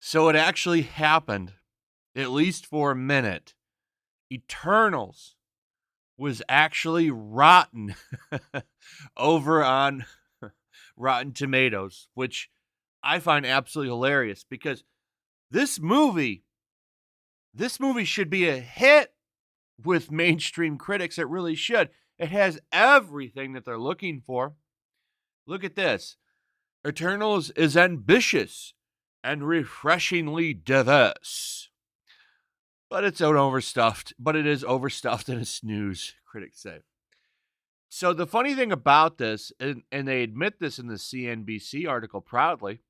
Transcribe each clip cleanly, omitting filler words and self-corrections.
So it actually happened, at least for a minute. Eternals was actually rotten over on Rotten Tomatoes, which I find absolutely hilarious because this movie should be a hit with mainstream critics. It really should. It has everything that they're looking for. Look at this. Eternals is ambitious and refreshingly diverse. But it's overstuffed. But it is overstuffed in a snooze, critics say. So the funny thing about this, and they admit this in the CNBC article proudly,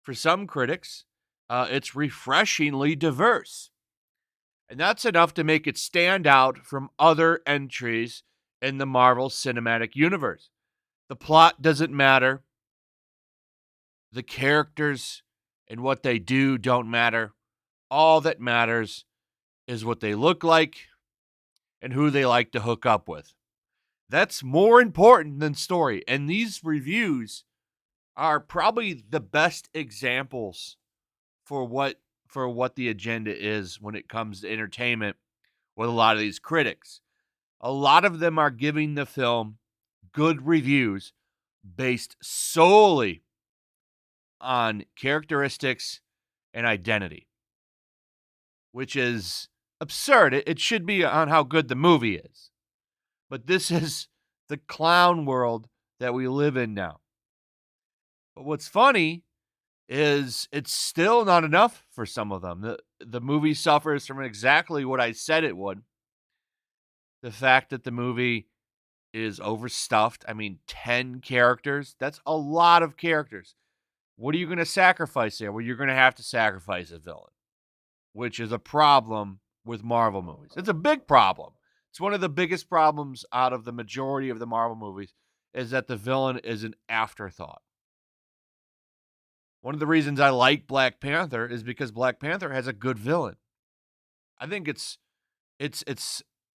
for some critics, it's refreshingly diverse. And that's enough to make it stand out from other entries in the Marvel Cinematic Universe. The plot doesn't matter. The characters and what they do don't matter. All that matters is what they look like and who they like to hook up with. That's more important than story. And these reviews are probably the best examples for what the agenda is when it comes to entertainment with a lot of these critics. A lot of them are giving the film good reviews based solely on characteristics and identity, which is absurd. It should be on how good the movie is. But this is the clown world that we live in now. But what's funny is it's still not enough for some of them. The movie suffers from exactly what I said it would. The fact that the movie is overstuffed. I mean, 10 characters. That's a lot of characters. What are you going to sacrifice there? Well, you're going to have to sacrifice a villain, which is a problem with Marvel movies. It's a big problem. It's one of the biggest problems out of the majority of the Marvel movies is that the villain is an afterthought. One of the reasons I like Black Panther is because Black Panther has a good villain. I think it's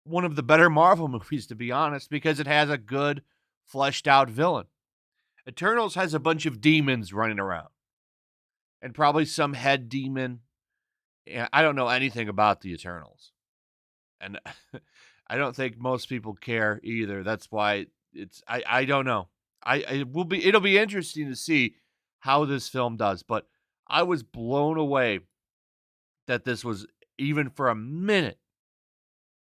one of the better Marvel movies, to be honest, because it has a good, fleshed out villain. Eternals has a bunch of demons running around. And probably some head demon. I don't know anything about the Eternals. And I don't think most people care either. That's why I don't know. It'll be interesting to see how this film does, but I was blown away that this was even for a minute,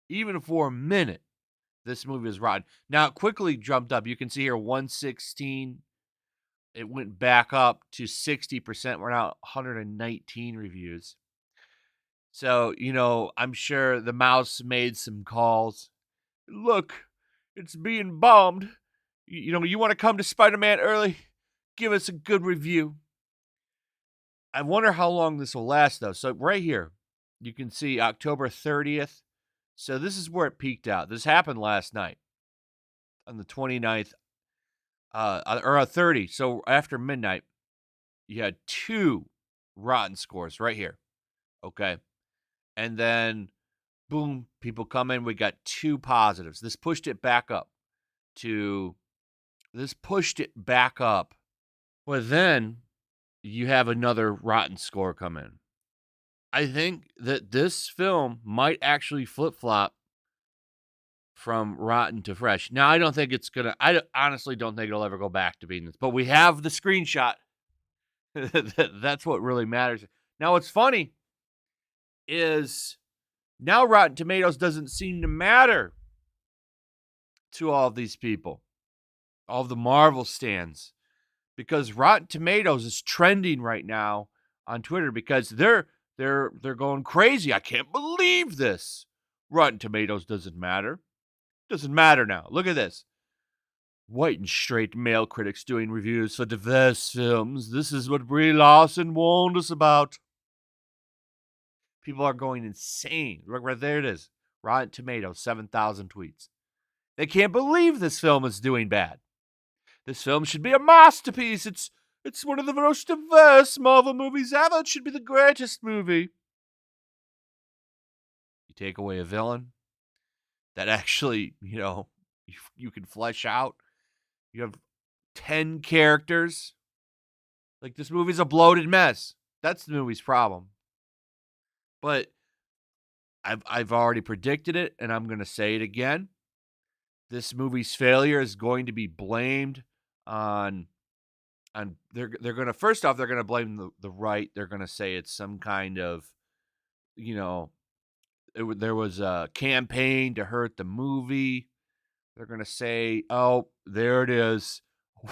this movie is rotten. Now it quickly jumped up. You can see here 116. It went back up to 60%. We're now at 119 reviews. So, I'm sure the mouse made some calls. Look, it's being bombed. You want to come to Spider-Man early? Give us a good review. I wonder how long this will last, though. So right here, you can see October 30th. So this is where it peaked out. This happened last night on the 29th, or 30. So after midnight, you had 2 rotten scores right here. Okay. And then, boom, people come in. We got 2 positives. This pushed it back up. Well, then you have another rotten score come in. I think that this film might actually flip-flop from rotten to fresh. Now, I don't think it's going to... I honestly don't think it'll ever go back to being this. But we have the screenshot. That's what really matters. Now, what's funny is now Rotten Tomatoes doesn't seem to matter to all of these people, all of the Marvel stans, because Rotten Tomatoes is trending right now on Twitter because they're going crazy. I can't believe this. Rotten Tomatoes doesn't matter. Doesn't matter now. Look at this. White and straight male critics doing reviews for diverse films. This is what Brie Larson warned us about. People are going insane. Right there it is. Rotten Tomatoes, 7,000 tweets. They can't believe this film is doing bad. This film should be a masterpiece. It's one of the most diverse Marvel movies ever. It should be the greatest movie. You take away a villain that actually, you can flesh out. You have 10 characters. Like, this movie's a bloated mess. That's the movie's problem. But I've already predicted it, and I'm going to say it again. This movie's failure is going to be blamed on they're going to, first off, they're going to blame the right. They're going to say it's some kind of, there was a campaign to hurt the movie. They're going to say, oh, there it is.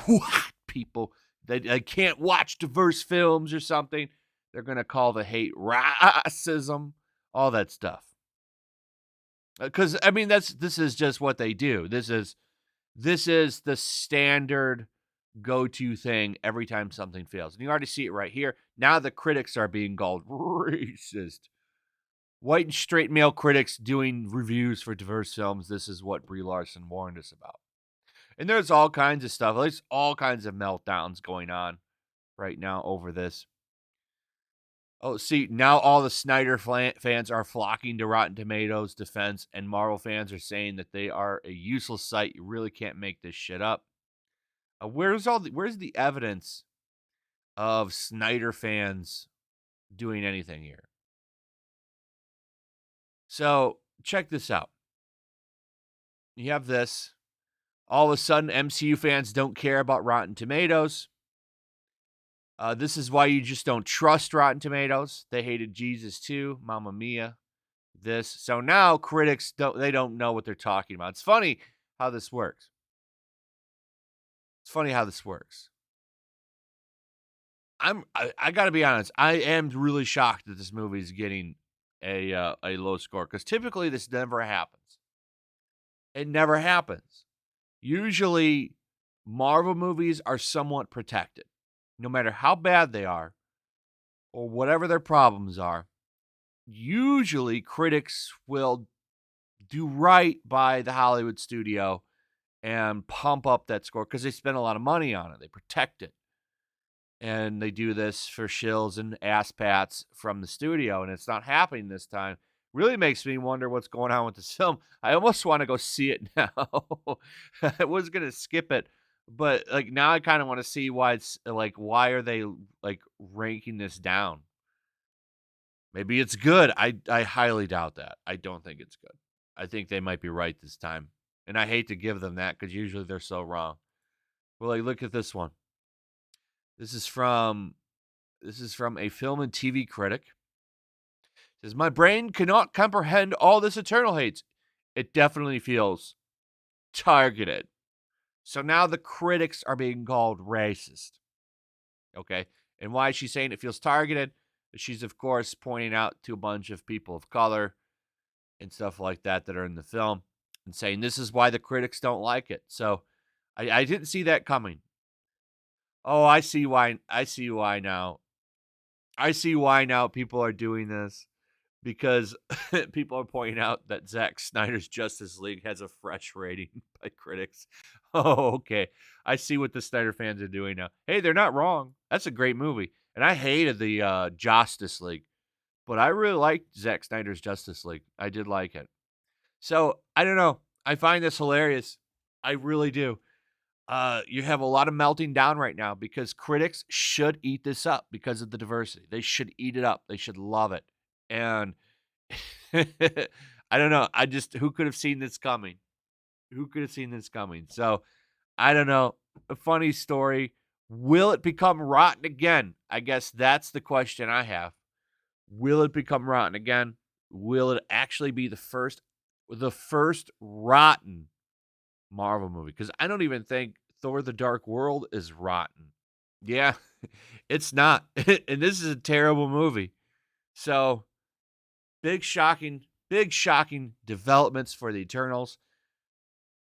What? People, they can't watch diverse films or something. They're going to call the hate racism, all that stuff. Because, I mean, this is just what they do. This is the standard go-to thing every time something fails. And you already see it right here. Now the critics are being called racist. White and straight male critics doing reviews for diverse films. This is what Brie Larson warned us about. And there's all kinds of stuff. There's all kinds of meltdowns going on right now over this. Oh, see, now all the Snyder fans are flocking to Rotten Tomatoes' defense, and Marvel fans are saying that they are a useless site. You really can't make this shit up. Where's the evidence of Snyder fans doing anything here? So check this out. You have this. All of a sudden, MCU fans don't care about Rotten Tomatoes. This is why you just don't trust Rotten Tomatoes. They hated Jesus too. Mamma mia. This. So now critics don't know what they're talking about. It's funny how this works. I got to be honest. I am really shocked that this movie is getting a low score, because typically this never happens. It never happens. Usually, Marvel movies are somewhat protected, no matter how bad they are or whatever their problems are. Usually, critics will do right by the Hollywood studio and pump up that score because they spend a lot of money on it. They protect it. And they do this for shills and ass pats from the studio, and it's not happening this time. Really makes me wonder what's going on with this film. I almost want to go see it now. I was going to skip it, but like now I kind of want to see why it's like, why are they like ranking this down? Maybe it's good. I highly doubt that. I don't think it's good. I think they might be right this time. And I hate to give them that because usually they're so wrong. Well, like, look at this one. This is from a film and TV critic. It says, my brain cannot comprehend all this eternal hate. It definitely feels targeted. So now the critics are being called racist. Okay. And why is she saying it feels targeted? She's, of course, pointing out to a bunch of people of color and stuff like that are in the film and saying this is why the critics don't like it. So I didn't see that coming. Oh, I see why now. I see why now people are doing this, because people are pointing out that Zack Snyder's Justice League has a fresh rating by critics. Oh, okay. I see what the Snyder fans are doing now. Hey, they're not wrong. That's a great movie. And I hated the Justice League, but I really liked Zack Snyder's Justice League. I did like it. So, I don't know. I find this hilarious. I really do. You have a lot of melting down right now because critics should eat this up because of the diversity. They should eat it up. They should love it. And I don't know. Who could have seen this coming? Who could have seen this coming? So I don't know. A funny story. Will it become rotten again? I guess that's the question I have. Will it become rotten again? Will it actually be the first rotten Marvel movie? Because I don't even think Thor: The Dark World is rotten. Yeah, it's not. And this is a terrible movie. So big shocking developments for the Eternals.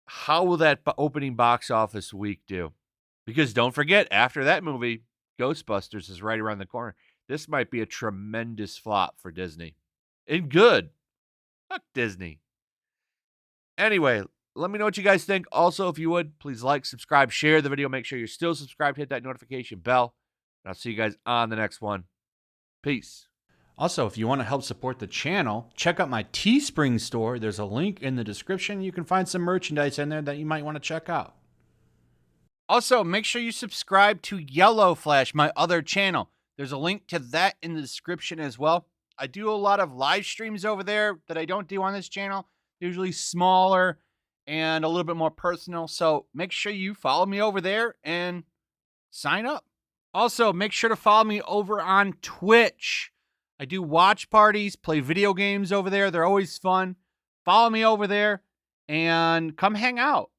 How will that opening box office week do? Because don't forget, after that movie, Ghostbusters is right around the corner. This might be a tremendous flop for Disney. And good. Fuck Disney. Anyway, let me know what you guys think. Also, if you would, please like, subscribe, share the video. Make sure you're still subscribed. Hit that notification bell. And I'll see you guys on the next one. Peace. Also, if you want to help support the channel, check out my Teespring store. There's a link in the description. You can find some merchandise in there that you might want to check out. Also, make sure you subscribe to YellowFlash, my other channel. There's a link to that in the description as well. I do a lot of live streams over there that I don't do on this channel, usually smaller and a little bit more personal. So make sure you follow me over there and sign up. Also, make sure to follow me over on Twitch. I do watch parties, play video games over there. They're always fun. Follow me over there and come hang out.